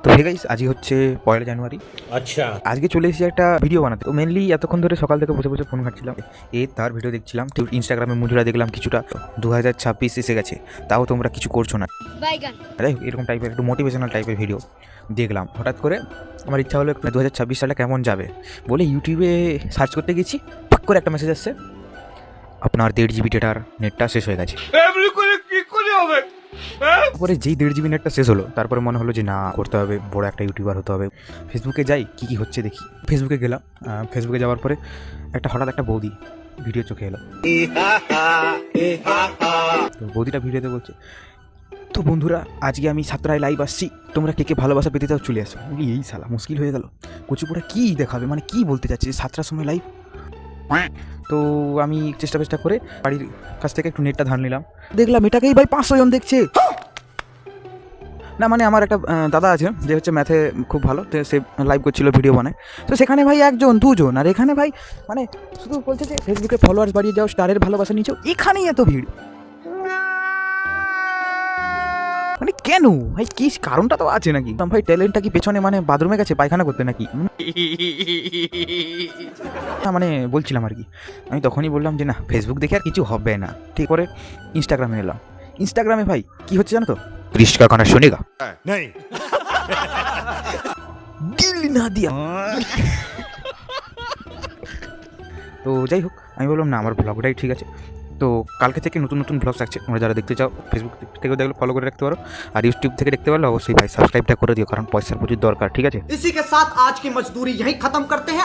তো hey guys, আজই হচ্ছে 1 জানুয়ারি। আচ্ছা, আজকে চলে এসেছি একটা ভিডিও বানাতে। তো মেনলি এতক্ষণ ধরে সকাল থেকে বসে বসে ফোন ঘাটছিলাম, তার ভিডিও দেখছিলাম। তো ইনস্টাগ্রামে মুজুরা দেখলাম কিছুটা। 2026 এসে গেছে, তাও তোমরা কিছু করছো না। যাই হোক, এরকম টাইপের একটু মোটিভেশনাল টাইপের ভিডিও দেখলাম। হঠাৎ করে আমার ইচ্ছা হলো 2026 সালটা কেমন যাবে বলে ইউটিউবে সার্চ করতে গেছি। পাক করে একটা মেসেজ আসছে, আপনার 1.5 GB ডেটার নেটটা শেষ হয়ে গেছে। তারপরে যেই 1.5 GB নেটটা শেষ হলো, তারপরে মনে হলো যে না, করতে হবে, বড় একটা ইউটিউবার হতে হবে। ফেসবুকে যাই, কী হচ্ছে দেখি। ফেসবুকে গেলাম। ফেসবুকে যাওয়ার পরে হঠাৎ একটা বৌদি ভিডিও চোখে এলো। তো বৌদিটা ভিডিওতে বলছে, তো বন্ধুরা, আজকে আমি 7টায় লাইভ আসছি, তোমরা কে ভালোবাসা পেতে চাও চলে আসো। এই শালা মুশকিল হয়ে গেল। কচুপুরা কী দেখাবে, মানে কী বলতে চাচ্ছি 7টার সময় লাইভ। তো আমি চেষ্টা করে বাড়ির কাছ থেকে একটু নেটটা ধার নিলাম। দেখলাম এটাকেই ভাই 500 জন দেখছে। না মানে আমার একটা দাদা আছে যে হচ্ছে ম্যাথে খুব ভালো, তো সে লাইভ করছিল, ভিডিও বানায়। তো সেখানে ভাই 1 জন 2 জন, আর এখানে ভাই মানে শুধু বলছে যে ফেসবুকে ফলোয়ার্স বাড়িয়ে যাও, স্টারের ভালোবাসা নিচে, এখানেই এত ভিড়। মানে কেন ভাই, কি কারণটা তো আছে নাকি? ভাই ট্যালেন্টটা কি পেছনে মানে বাথরুমে গেছে পায়খানা করতে নাকি? না মানে বলছিলাম আর কি। আমি তখনই বললাম যে না, ফেসবুক দেখে আর কিছু হবে না। ঠিক করে ইনস্টাগ্রামে এলাম। ইনস্টাগ্রামে ভাই কি হচ্ছে জানো তো, 30 का गाना सुनेगा नहीं दिल ना दिया। তো যাই হোক, আমি বললাম না, আমার ব্লগটাই ঠিক আছে। তো কালকে থেকে নতুন ব্লগস আসছে, তোমরা যারা দেখতে চাও ফেসবুক থেকেও দেখলে ফলো করে রাখতে পারো, আর ইউটিউব থেকে দেখতে পারলে অবশ্যই ভাই সাবস্ক্রাইবটা করে দিও, কারণ পয়সার প্রচুর দরকার। ঠিক আছে, इसी के साथ आज की मजदूरी यहीं खत्म करते हैं।